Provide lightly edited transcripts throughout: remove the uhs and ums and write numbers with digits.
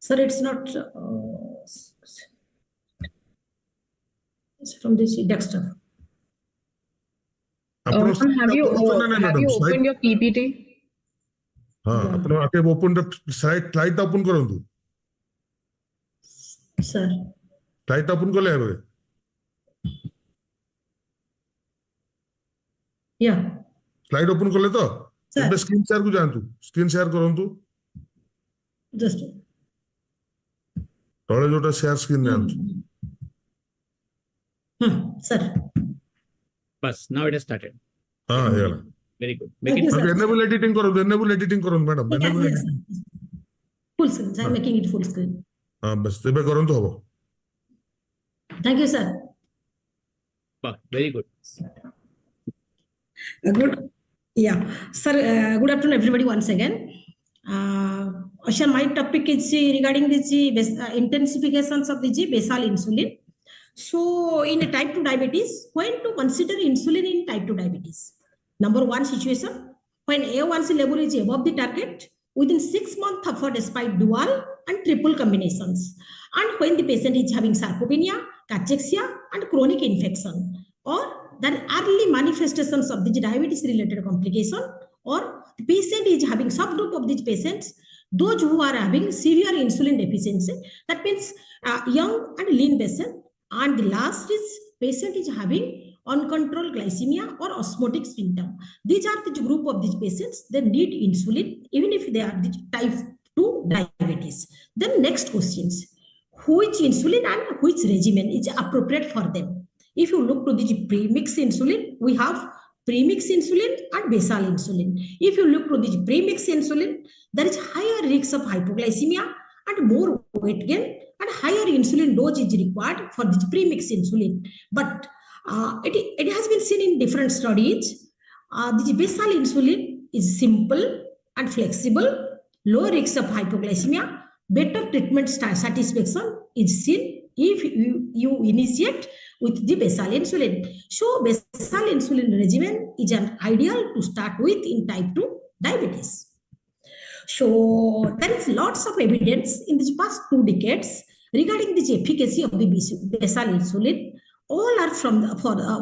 Sir, it's not it's from this desktop. Have you opened your PPT? open the slide open karantu. Sir. Slide open kale habe. Yeah. Slide open kale to? Ebe screen share ku jaantu. Screen share karantu. Just. Tole jota share screen jaantu. Sir. Bas, now it has started. Yeah. Very good. Enable editing karantu, madam. Yes. Full screen. I'm making it full screen. Bas, ebe karantu hobo. Thank you, sir. Very good. Good. Yeah, sir. Good afternoon, everybody. Once again, my topic is regarding the intensifications of the basal insulin. So, in a type 2 diabetes, when to consider insulin in type 2 diabetes? Number one situation, when A1C level is above the target within 6 months of despite dual and triple combinations, and when the patient is having sarcopenia, cachexia, and chronic infection, or then early manifestations of the diabetes related complication, or the patient is having subgroup of these patients, those who are having severe insulin deficiency, that means young and lean patient, and the last is patient is having uncontrolled glycemia or osmotic symptom. These are the group of these patients. They need insulin even if they are the type 2 diabetes. Then next questions, which insulin and which regimen is appropriate for them? If you look to the premix insulin, we have premix insulin and basal insulin. If you look to the premix insulin, there is higher risk of hypoglycemia and more weight gain, and higher insulin dose is required for this premix insulin. But it has been seen in different studies. The basal insulin is simple and flexible, low risk of hypoglycemia, better treatment satisfaction is seen if you initiate with the basal insulin. So basal insulin regimen is an ideal to start with in type 2 diabetes. So there is lots of evidence in the past 2 decades regarding the efficacy of the basal insulin. All are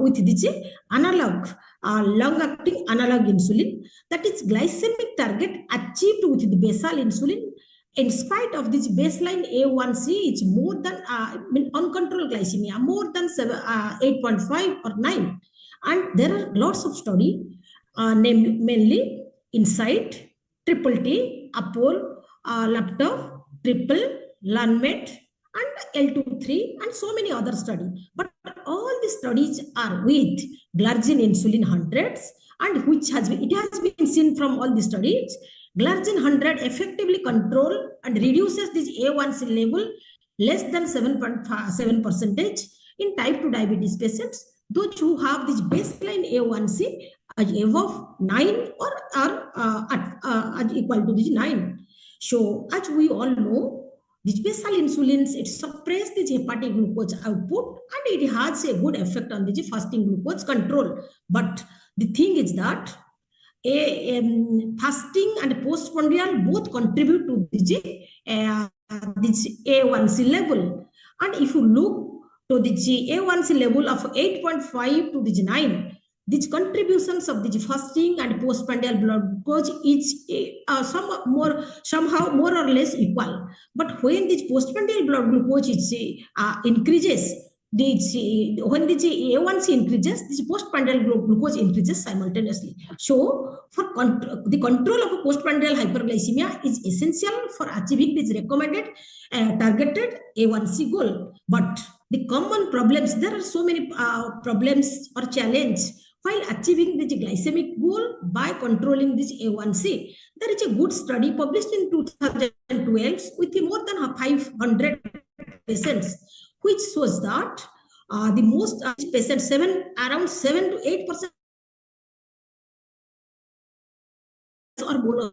with the analog, long-acting analog insulin, that is glycemic target achieved with the basal insulin in spite of this baseline A1C, it's more than uncontrolled glycemia, more than 8.5 or 9. And there are lots of studies, mainly Insight, Triple T, Apple, Laptop, Triple, LearnMate, and L23, and so many other studies. But all these studies are with glargine insulin hundreds, and it has been seen from all the studies. Glargine 100 effectively control and reduces this A1C level less than 7.7% in type 2 diabetes patients. Those who have this baseline A1C above 9 or are equal to this 9. So as we all know, this basal insulin, it suppresses the hepatic glucose output and it has a good effect on the fasting glucose control. But the thing is that fasting and postprandial both contribute to this A1C level. And if you look to the A1C level of 8.5 to the 9, these contributions of the fasting and postprandial blood glucose is somehow more or less equal. But when this postprandial blood glucose increases, when the A1C increases, this postprandial glucose increases simultaneously. So, for the control of postprandial hyperglycemia is essential for achieving this recommended targeted A1C goal. But the common problems, there are so many problems or challenges while achieving the glycemic goal by controlling this A1C. There is a good study published in 2012 with more than 500 patients, which shows that the most patients, around 7 to 8% are mono,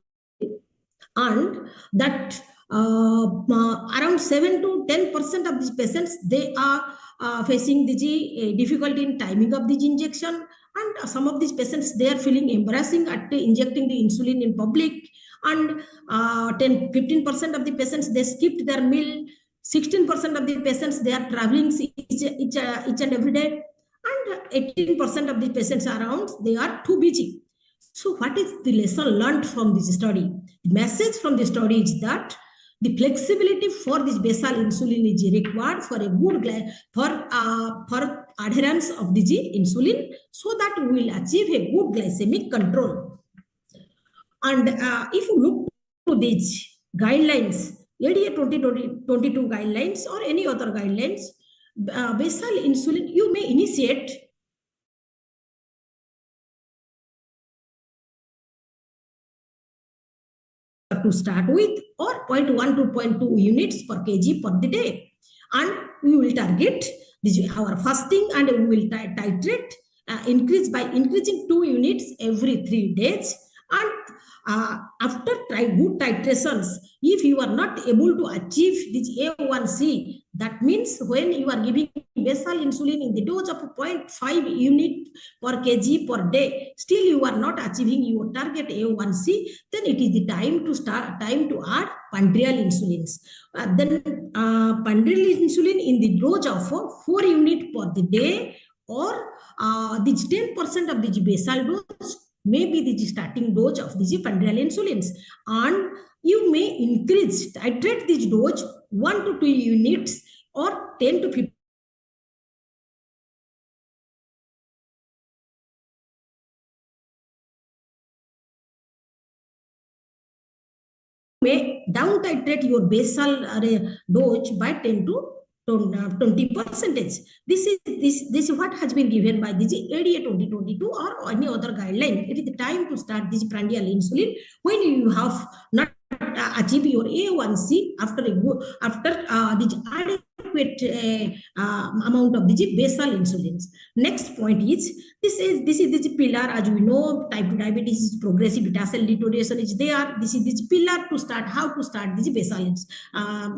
and that around 7 to 10% of these patients, they are facing the difficulty in timing of the injection, And some of these patients, they are feeling embarrassing at injecting the insulin in public. And 15% of the patients, they skipped their meal. 16% of the patients, they are traveling each and every day. And 18% of the patients around, they are too busy. So what is the lesson learned from this study? The message from the study is that the flexibility for this basal insulin is required for a good for adherence of the insulin, so that we will achieve a good glycemic control. And if you look to these guidelines, ADA 2022 guidelines or any other guidelines, basal insulin you may initiate to start with, or 0.1 to 0.2 units per kg per the day, and we will target our fasting, and we will titrate increase by increasing 2 units every 3 days. And after good titrations, if you are not able to achieve this A1C, that means when you are giving basal insulin in the dose of 0.5 unit per kg per day, still you are not achieving your target A1C, then it is the time to add prandial insulins. Then prandial insulin in the dose of 4 unit per the day, or this 10% of the basal dose may be the starting dose of the prandial insulins, and you may titrate this dose 1 to 2 units or 10 to 15 may down titrate your basal dose by 10 to 20%. This is what has been given by the ADA 2022 or any other guideline. It is the time to start this prandial insulin when you have not achieved your A1C after this adequate amount of the basal insulins. Next point is this is the pillar. As we know, type 2 diabetes is progressive beta cell deterioration is there. This is the pillar to start how to start this basal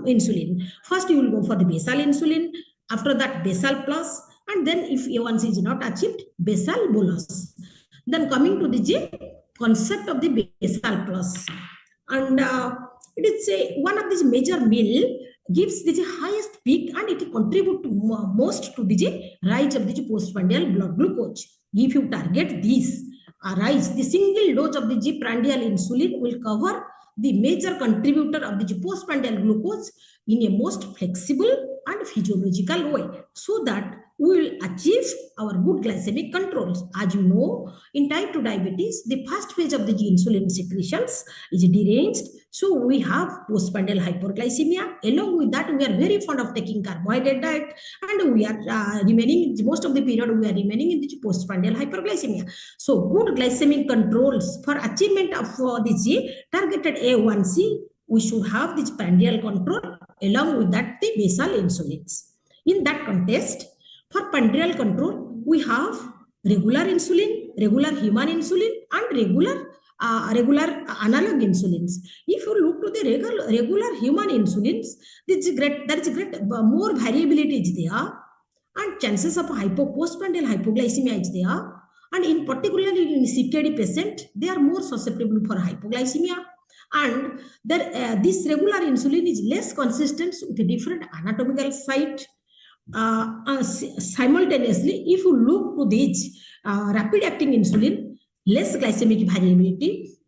insulin. First, you will go for the basal insulin. After that, basal plus, and then if A1C is not achieved, basal bolus. Then coming to the concept of the basal plus, and it is one of these major meal gives the highest peak, and it contribute to most to the rise of the postprandial blood glucose. If you target this rise, the single dose of the prandial insulin will cover the major contributor of the postprandial glucose in a most flexible and physiological way, so that we will achieve our good glycemic controls. As you know, in type 2 diabetes, the first phase of the insulin secretions is deranged. So we have postprandial hyperglycemia. Along with that, we are very fond of taking carbohydrate diet, and we are remaining, most of the period we are remaining in the postprandial hyperglycemia. So good glycemic controls for achievement of the targeted A1C, we should have this prandial control, along with that the basal insulins. In that context, for prandial control, we have regular insulin, regular human insulin, and regular analog insulins. If you look to the regular human insulins, there is great more variability is there, and chances of postprandial hypoglycemia is there. And in particularly in CKD patient, they are more susceptible for hypoglycemia. And this regular insulin is less consistent with a different anatomical site. Simultaneously, if you look to this rapid acting insulin, less glycemic variability,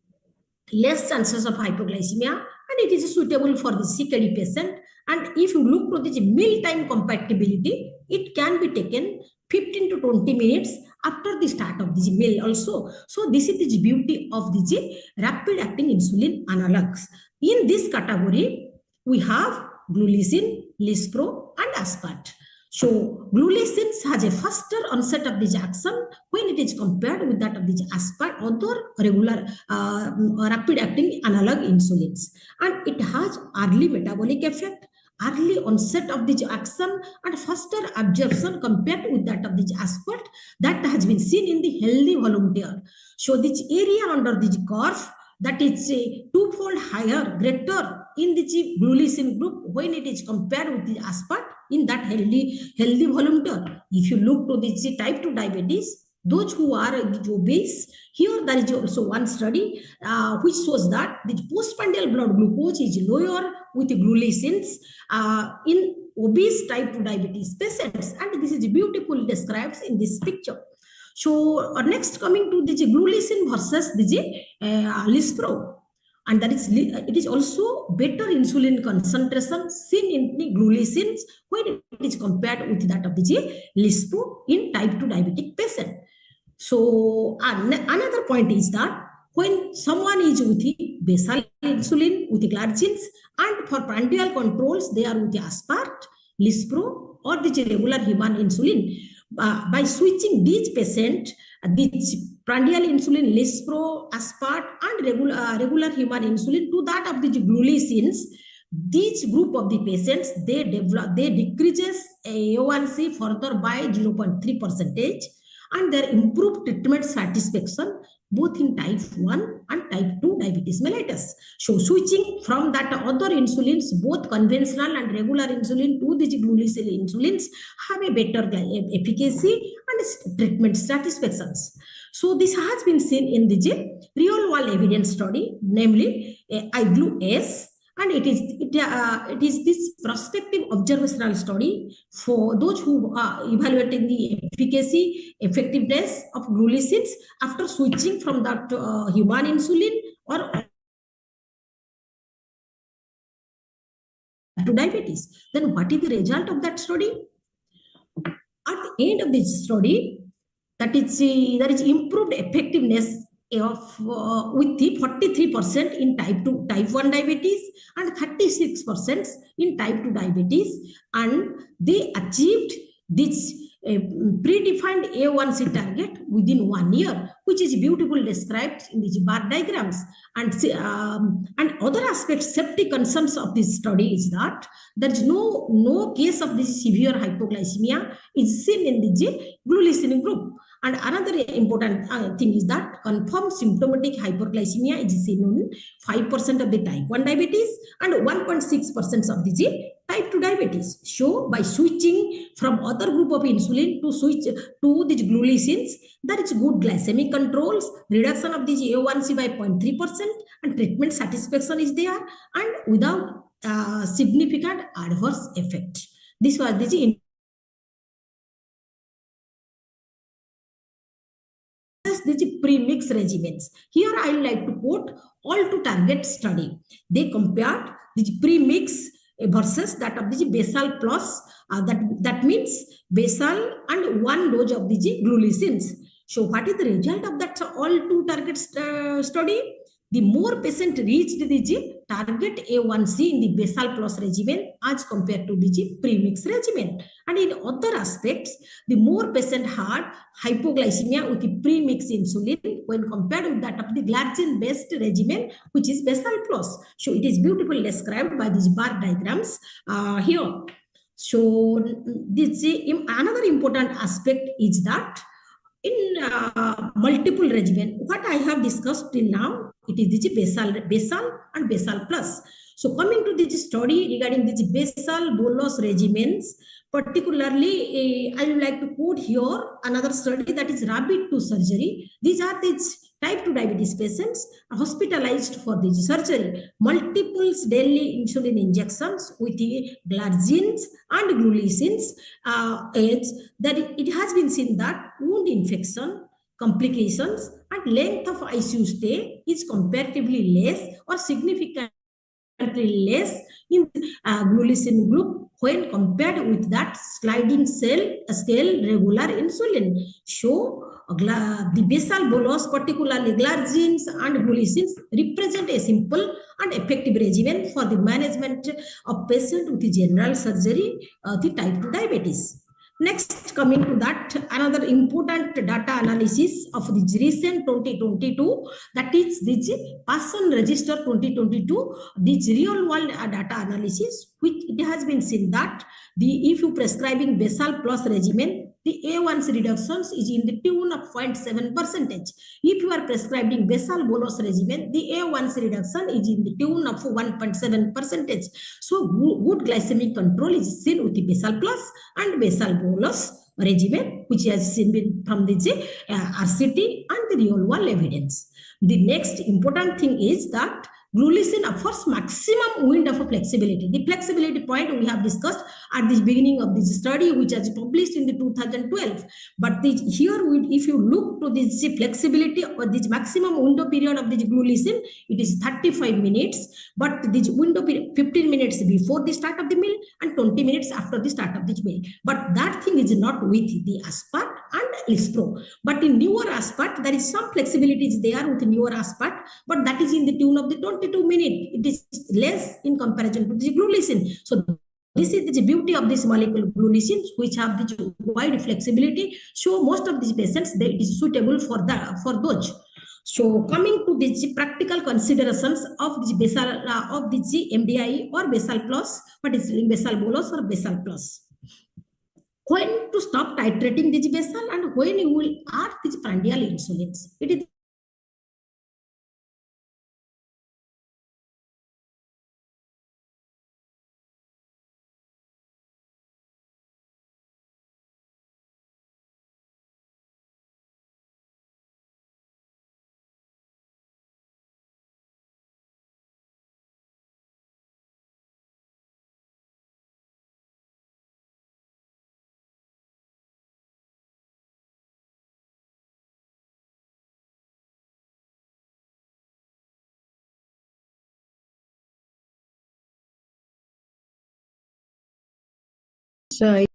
less chances of hypoglycemia, and it is suitable for the CKD patient. And if you look to this meal time compatibility, it can be taken 15 to 20 minutes after the start of this meal also. So this is the beauty of the rapid acting insulin analogs. In this category, we have glulisin, lispro, and aspart. So glulisin has a faster onset of this action when it is compared with that of the aspart, other regular rapid acting analog insulins, and it has early metabolic effect, early onset of the action, and faster absorption compared with that of the aspart that has been seen in the healthy volunteer. So this area under this curve, that is a twofold higher, greater in the glulisin group when it is compared with the aspart in that healthy volunteer. If you look to the type 2 diabetes, those who are obese, here there is also one study which shows that the postprandial blood glucose is lower with glucins in obese type 2 diabetes patients, and this is beautifully described in this picture. So next coming to the glucin versus the lispro, and that is it is also better insulin concentration seen in the glucins when it is compared with that of the lispro in type 2 diabetic patient. So another point is that when someone is with the basal insulin with the glargines, and for prandial controls they are with the aspart, lispro, or the regular human insulin, by switching these patients, this prandial insulin, lispro, aspart, and regular human insulin to that of the glucins, this group of the patients, they decreases A1C further by 0.3%, and their improved treatment satisfaction both in type 1 and type 2 diabetes mellitus. So switching from that other insulins, both conventional and regular insulin, to the glucin insulins have a better efficacy and treatment satisfactions. So this has been seen in the real world evidence study, namely IGLU-S, and it is this prospective observational study for those who are evaluating the efficacy, effectiveness of glucins after switching from that human insulin or to diabetes. Then what is the result of that study? At the end of this study, that is there is improved effectiveness of with the 43% in type 1 diabetes and 36% in type 2 diabetes, and they achieved this predefined A1C target within 1 year, which is beautifully described in the bar diagrams. And other aspects, safety concerns of this study is that there is no case of this severe hypoglycemia is seen in the glucin group. And another important thing is that confirmed symptomatic hyperglycemia is seen in 5% of the type 1 diabetes and 1.6% of the type 2 diabetes. So by switching from other group of insulin to switch to the glucins, there is good glycemic controls, reduction of the A1C by 0.3%, and treatment satisfaction is there, and without significant adverse effect. This was the pre-mix regimens. Here I would like to quote all to target study. They compared the pre-mix versus that of the basal plus, that means basal and 1 dose of the glucins. So what is the result of that all to target study? The more patient reached the target A1C in the basal plus regimen as compared to the premix regimen. And in other aspects, the more patient had hypoglycemia with the premix insulin when compared with that of the glargine-based regimen, which is basal plus. So it is beautifully described by these bar diagrams here. So this another important aspect is that in multiple regimen, what I have discussed till now, it is the basal and basal plus. So coming to this study regarding the basal bolus regimens, particularly I would like to quote here another study, that is rapid 2 surgery. These are the type 2 diabetes patients hospitalized for this surgery. Multiple daily insulin injections with the glargines and glucins. That it has been seen that wound infection, complications, and length of ICU stay is comparatively less or significantly less in glucin group when compared with that sliding scale regular insulin. So the basal bolus, particularly glargines and glucins, represent a simple and effective regimen for the management of patients with the general surgery, the type 2 diabetes. Next, coming to that, another important data analysis of the recent 2022, that is the Basal Register 2022, this real world data analysis, which it has been seen that if you prescribing basal plus regimen, the A1C reductions is in the tune of 0.7%. If you are prescribing basal bolus regimen, the A1C reduction is in the tune of 1.7%. So good glycemic control is seen with the basal plus and basal bolus regimen, which has seen from the RCT and the real world evidence. The next important thing is that glulisin offers maximum window of flexibility. The flexibility point we have discussed at the beginning of this study, which was published in the 2012. But here, if you look to this flexibility or this maximum window period of this glulisin, it is 35 minutes. But this window period, 15 minutes before the start of the meal and 20 minutes after the start of the meal. But that thing is not with the aspart and Lispro. But in newer aspart, there is some flexibility is there with newer aspart, but that is in the tune of the 22 minutes. It is less in comparison to the glulisin. So this is the beauty of this molecule glulisin, which have the wide flexibility. So most of these patients, it is suitable for those. So coming to the practical considerations of the basal of the MDI or basal plus, what is basal bolus or basal plus? When to stop titrating the basal and when you will add the prandial insulins. It is So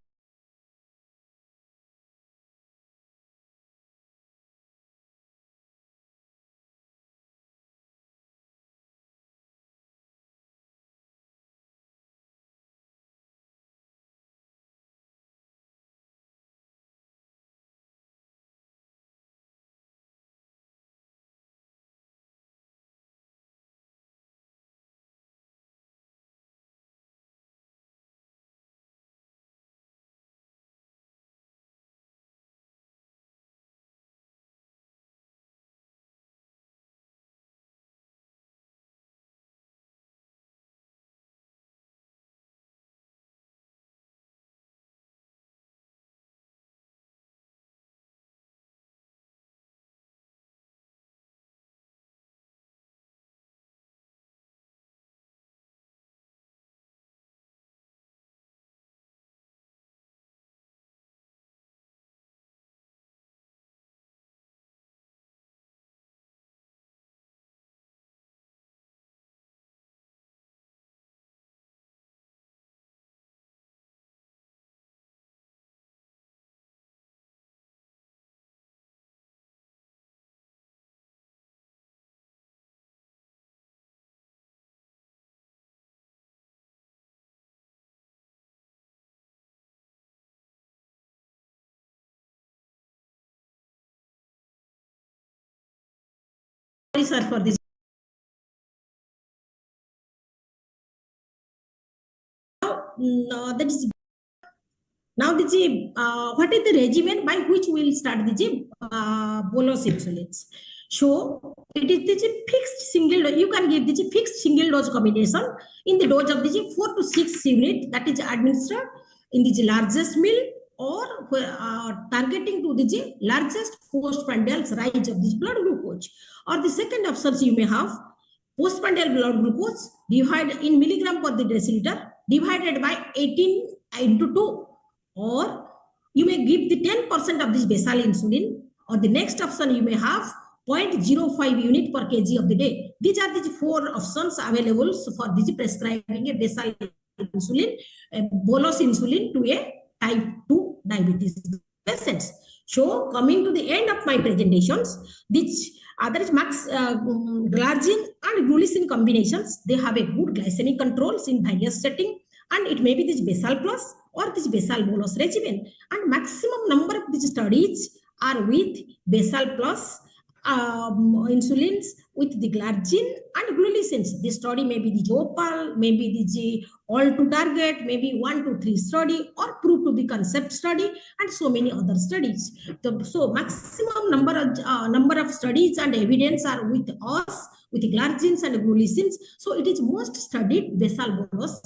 sorry, sir, for this. That is now what is the regimen by which we will start the bolus insulins? So it is the fixed single dose. You can give the fixed single dose combination in the dose of the 4 to 6 unit that is administered in the largest meal or targeting to the largest postprandial rise of this blood glucose. Or the second options you may have postprandial blood glucose divided in milligram per the deciliter divided by 18 into 2. Or you may give the 10% of this basal insulin, or the next option you may have 0.05 unit per kg of the day. These are the 4 options available for this prescribing a basal insulin, a bolus insulin to a type 2 diabetes patients. So coming to the end of my presentations, which there is max glargine and glulisin combinations. They have a good glycemic controls in various settings, and it may be this basal plus or this basal bolus regimen. And maximum number of these studies are with basal plus insulins with the glargine and glulisins. This study may be the OPAL, maybe the all to target, maybe 1 to 3 study, or proof to the concept study, and so many other studies. So maximum number of studies and evidence are with us with the glargines and glulisins. So it is most studied basal bolus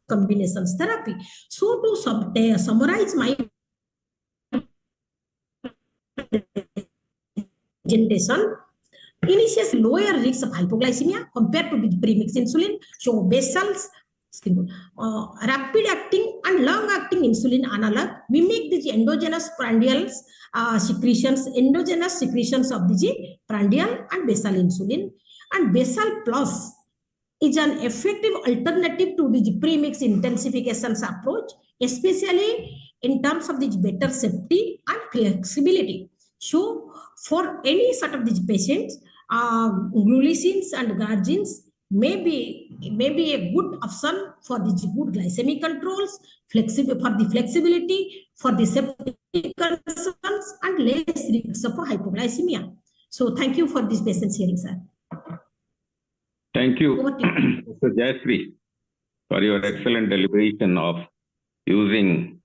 combinations therapy. So to summarize my presentation initiates lower risk of hypoglycemia compared to the premix insulin. So Basal's rapid acting and long acting insulin analog mimic the endogenous prandial secretions of the prandial and basal insulin, and Basal Plus is an effective alternative to the premix intensification approach, especially in terms of the better safety and flexibility. So for any sort of these patients, glucines and glargines may be a good option for the good glycemic controls, for the flexibility, for the safety concerns, and less risk of hypoglycemia. So thank you for this patient sharing, sir. Thank you, Mr. Jayashree, for your excellent deliberation of using